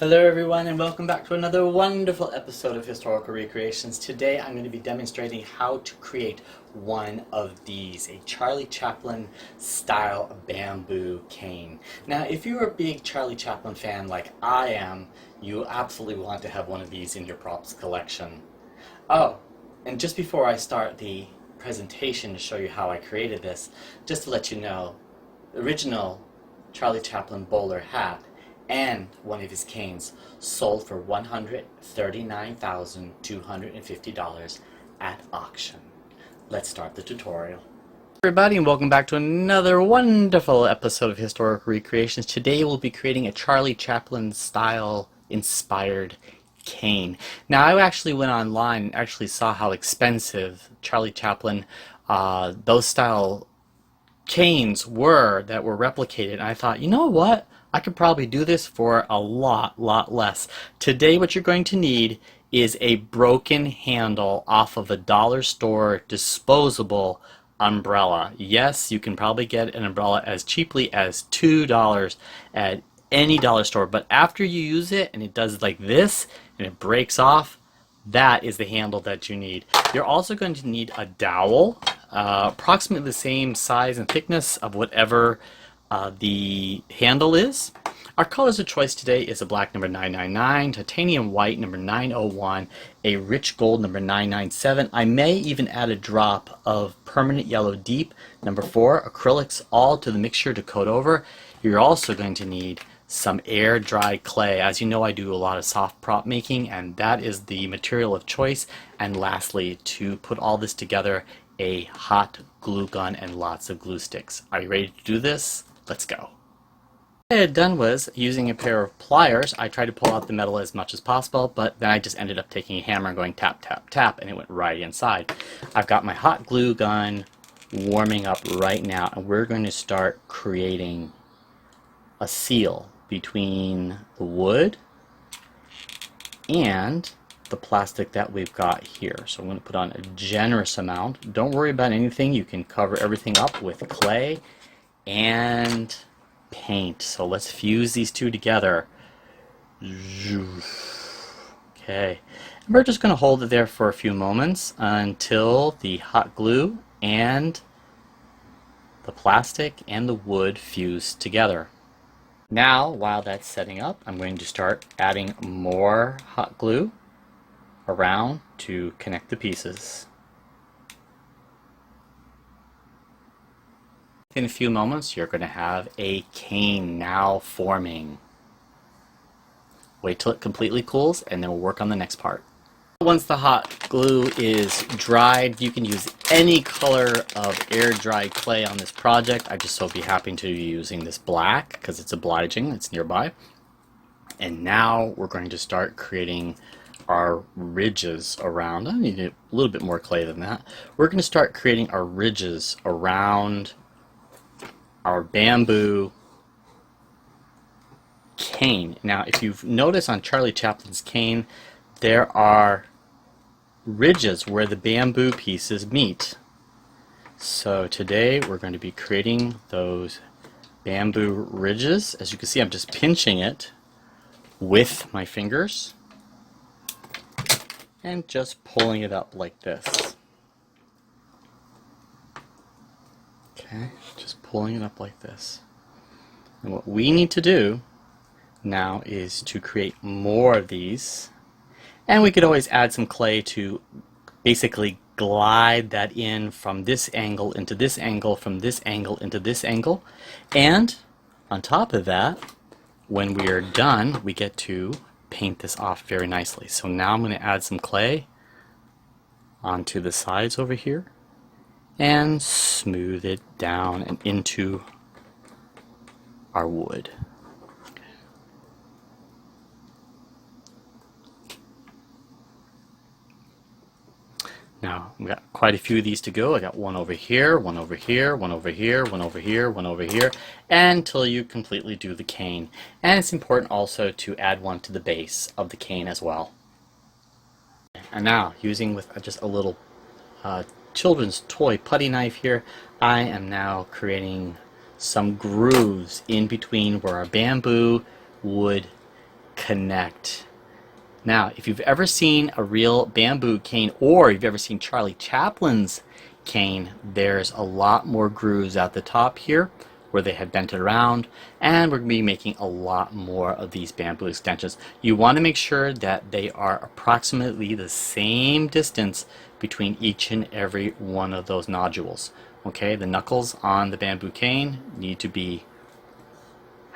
Hello everyone and welcome back to another wonderful episode of Historical Recreations. Today I'm going to be demonstrating how to create one of these, a Charlie Chaplin style bamboo cane. Now if you're a big Charlie Chaplin fan like I am, you absolutely want to have one of these in your props collection. Oh, and just before I start the presentation to show you how I created this, just to let you know, the original Charlie Chaplin bowler hat and one of his canes sold for $139,250 at auction. Let's start the tutorial. Everybody, and welcome back to another wonderful episode of Historical Recreations. Today we'll be creating a Charlie Chaplin style inspired cane. Now I actually went online and actually saw how expensive Charlie Chaplin those style canes were that were replicated, and I thought, you know what? I could probably do this for a lot less. Today what you're going to need is a broken handle off of a dollar store disposable umbrella. Yes, you can probably get an umbrella as cheaply as $2 at any dollar store, but after you use it and it does like this and it breaks off, that is the handle that you need. You're also going to need a dowel, approximately the same size and thickness of whatever the handle is. Our colors of choice today is a black number 999, titanium white number 901, a rich gold number 997. I may even add a drop of permanent yellow deep number 4, acrylics, all to the mixture to coat over. You're also going to need some air dry clay. As you know, I do a lot of soft prop making, and that is the material of choice. And lastly, to put all this together, a hot glue gun and lots of glue sticks. Are you ready to do this? Let's go. What I had done was, using a pair of pliers, I tried to pull out the metal as much as possible, but then I just ended up taking a hammer and going tap, tap, tap, and it went right inside. I've got my hot glue gun warming up right now, and we're going to start creating a seal between the wood and the plastic that we've got here. So I'm going to put on a generous amount. Don't worry about anything. You can cover everything up with clay and paint. So let's fuse these two together. Okay, and we're just going to hold it there for a few moments until the hot glue and the plastic and the wood fuse together. Now, while that's setting up, I'm going to start adding more hot glue around to connect the pieces. In a few moments, you're going to have a cane now forming. Wait till it completely cools, and then we'll work on the next part. Once the hot glue is dried, you can use any color of air-dried clay on this project. I just so be happy to be using this black because it's obliging, it's nearby. And now we're going to start creating our ridges around. I need a little bit more clay than that. We're going to start creating our ridges around our bamboo cane. Now, if you've noticed on Charlie Chaplin's cane, there are ridges where the bamboo pieces meet. So today we're going to be creating those bamboo ridges. As you can see, I'm just pinching it with my fingers and just pulling it up like this. Okay, just pulling it up like this. And what we need to do now is to create more of these. And we could always add some clay to basically glide that in from this angle into this angle, from this angle into this angle. And on top of that, when we are done, we get to paint this off very nicely. So now I'm going to add some clay onto the sides over here and smooth it down and into our wood. Now, we've got quite a few of these to go. I got one over here, one over here, one over here, one over here, one over here, until you completely do the cane. And it's important also to add one to the base of the cane as well. And now, using with just a little children's toy putty knife here, I am now creating some grooves in between where our bamboo would connect. Now, if you've ever seen a real bamboo cane, or you've ever seen Charlie Chaplin's cane, there's a lot more grooves at the top here where they have bent it around, and we're going to be making a lot more of these bamboo extensions. You want to make sure that they are approximately the same distance between each and every one of those nodules. Okay, the knuckles on the bamboo cane need to be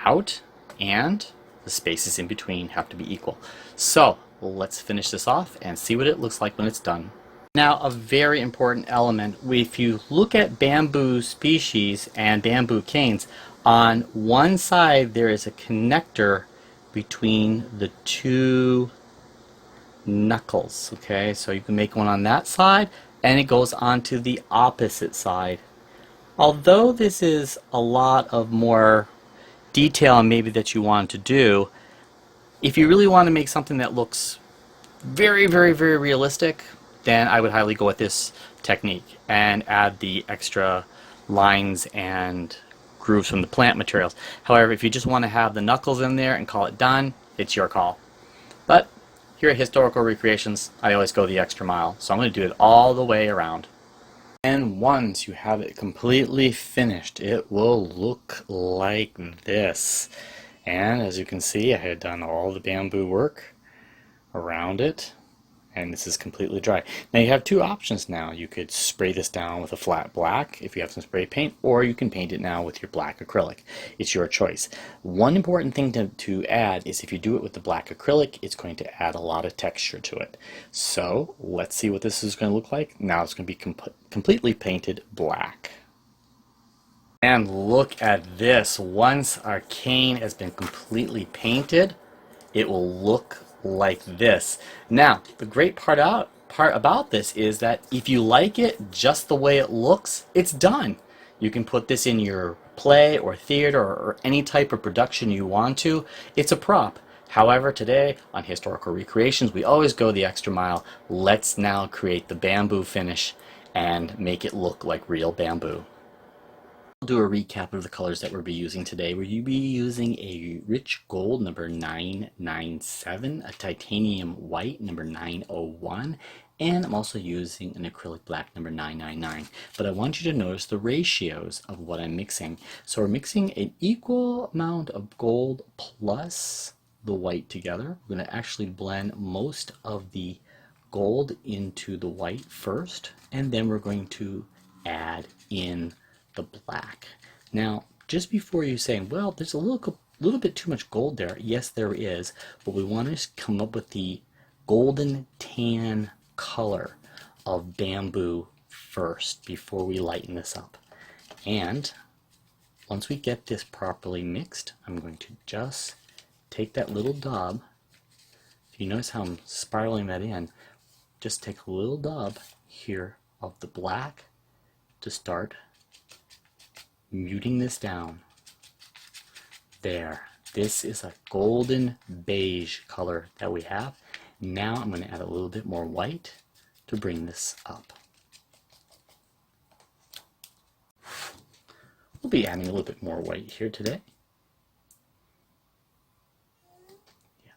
out, and the spaces in between have to be equal. So let's finish this off and see what it looks like when it's done. Now, a very important element, if you look at bamboo species and bamboo canes, on one side there is a connector between the two knuckles. Okay, so you can make one on that side and it goes on to the opposite side. Although this is a lot of more detail maybe that you want to do, if you really want to make something that looks very, very, very realistic, then I would highly go with this technique and add the extra lines and grooves from the plant materials. However, if you just want to have the knuckles in there and call it done, it's your call. But here at Historical Recreations, I always go the extra mile, so I'm going to do it all the way around. And once you have it completely finished, it will look like this. And as you can see, I had done all the bamboo work around it, and this is completely dry. Now you have two options now. You could spray this down with a flat black if you have some spray paint, or you can paint it now with your black acrylic. It's your choice. One important thing to add is if you do it with the black acrylic, it's going to add a lot of texture to it. So let's see what this is going to look like. Now it's going to be completely painted black. And look at this. Once our cane has been completely painted, it will look like this. Now, the great part about this is that if you like it just the way it looks, it's done. You can put this in your play or theater or any type of production you want to. It's a prop. However, today on Historical Recreations, we always go the extra mile. Let's now create the bamboo finish and make it look like real bamboo. I'll do a recap of the colors that we'll be using today. We'll be using a rich gold number 997, a titanium white number 901, and I'm also using an acrylic black number 999. But I want you to notice the ratios of what I'm mixing. So we're mixing an equal amount of gold plus the white together. We're going to actually blend most of the gold into the white first, and then we're going to add in the black. Now, just before you say, well, there's a little bit too much gold there. Yes, there is, but we want to come up with the golden tan color of bamboo first before we lighten this up. And once we get this properly mixed, I'm going to just take that little daub. If you notice how I'm spiraling that in, just take a little daub here of the black to start muting this down. There. This is a golden beige color that we have. Now I'm going to add a little bit more white to bring this up. We'll be adding a little bit more white here today. Yeah.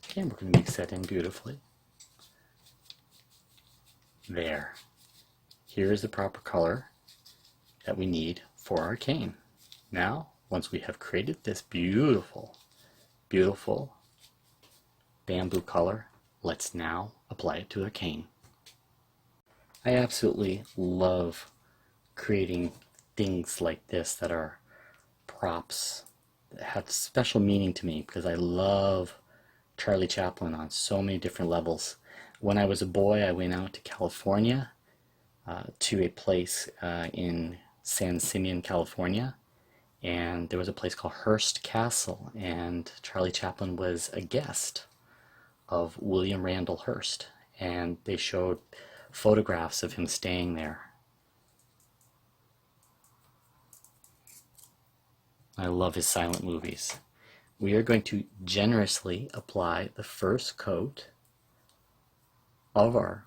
Okay, we're going to mix that in beautifully. There. Here is the proper color that we need for our cane. Now, once we have created this beautiful, beautiful bamboo color, let's now apply it to a cane. I absolutely love creating things like this that are props that have special meaning to me because I love Charlie Chaplin on so many different levels. When I was a boy, I went out to California to a place in San Simeon, California, and there was a place called Hearst Castle, and Charlie Chaplin was a guest of William Randall Hearst, and they showed photographs of him staying there. I love his silent movies. We are going to generously apply the first coat of our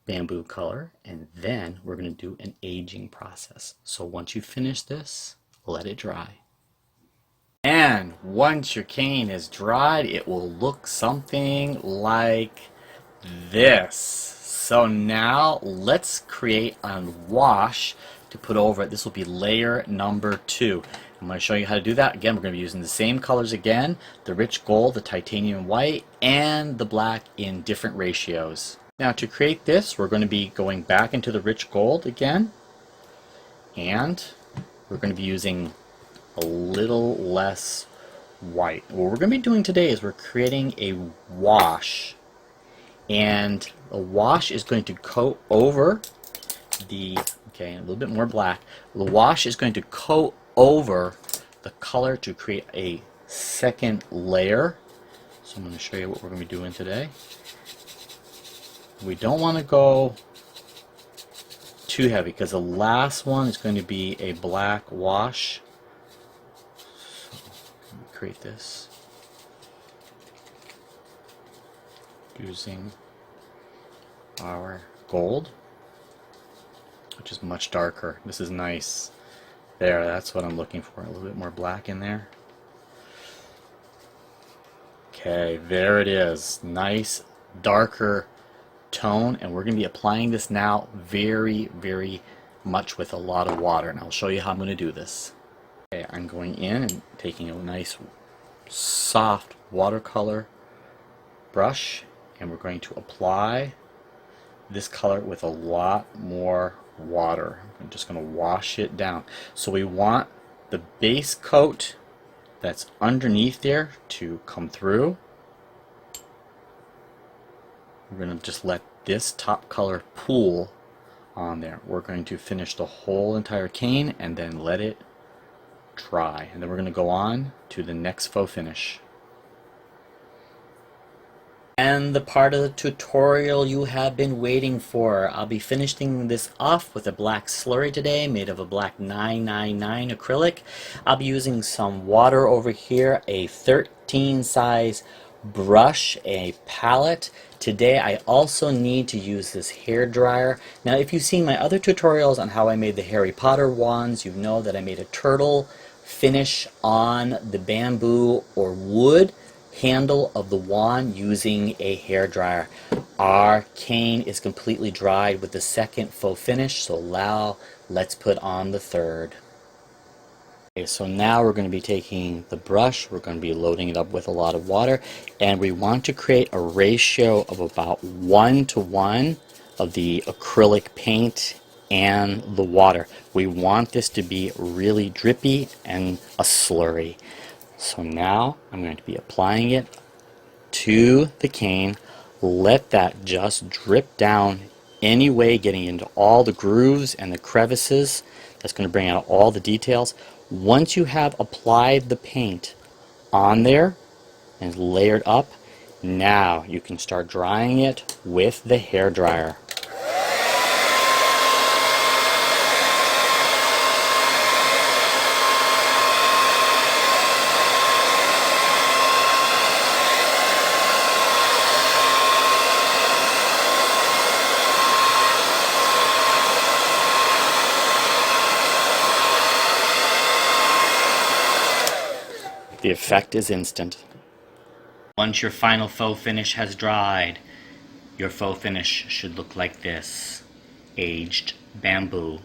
bamboo color, and then we're going to do an aging process. So once you finish this, let it dry. And once your cane is dried, it will look something like this. So now let's create a wash to put over it. This will be layer number 2. I'm going to show you how to do that. Again, we're going to be using the same colors again, the rich gold, the titanium white, and the black in different ratios. Now to create this, we're going to be going back into the rich gold again, and we're going to be using a little less white. What we're going to be doing today is we're creating a wash, and the wash is going to coat over the, okay, a little bit more black. The wash is going to coat over the color to create a second layer. So I'm going to show you what we're going to be doing today. We don't want to go too heavy because the last one is going to be a black wash. Create this using our gold, which is much darker. This is nice. There, that's what I'm looking for. A little bit more black in there. Okay, there it is. Nice, darker tone, and we're going to be applying this now very, very much with a lot of water, and I'll show you how I'm going to do this. Okay, I'm going in and taking a nice soft watercolor brush, and we're going to apply this color with a lot more water. I'm just going to wash it down. So we want the base coat that's underneath there to come through. We're going to just let this top color pool on there. We're going to finish the whole entire cane and then let it dry, and then we're going to go on to the next faux finish. And the part of the tutorial you have been waiting for. I'll be finishing this off with a black slurry today made of a black 999 acrylic. I'll be using some water over here, a 13 size brush, a palette. Today I also need to use this hair dryer. Now if you've seen my other tutorials on how I made the Harry Potter wands, you know that I made a turtle finish on the bamboo or wood handle of the wand using a hair dryer. Our cane is completely dried with the second faux finish, so now let's put on the third. Okay, so now we're going to be taking the brush, we're going to be loading it up with a lot of water, and we want to create a ratio of about 1:1 of the acrylic paint and the water. We want this to be really drippy and a slurry. So now I'm going to be applying it to the cane. Let that just drip down anyway, getting into all the grooves and the crevices. That's going to bring out all the details. Once you have applied the paint on there and layered up, now you can start drying it with the hair dryer. The effect is instant. Once your final faux finish has dried, your faux finish should look like this: aged bamboo.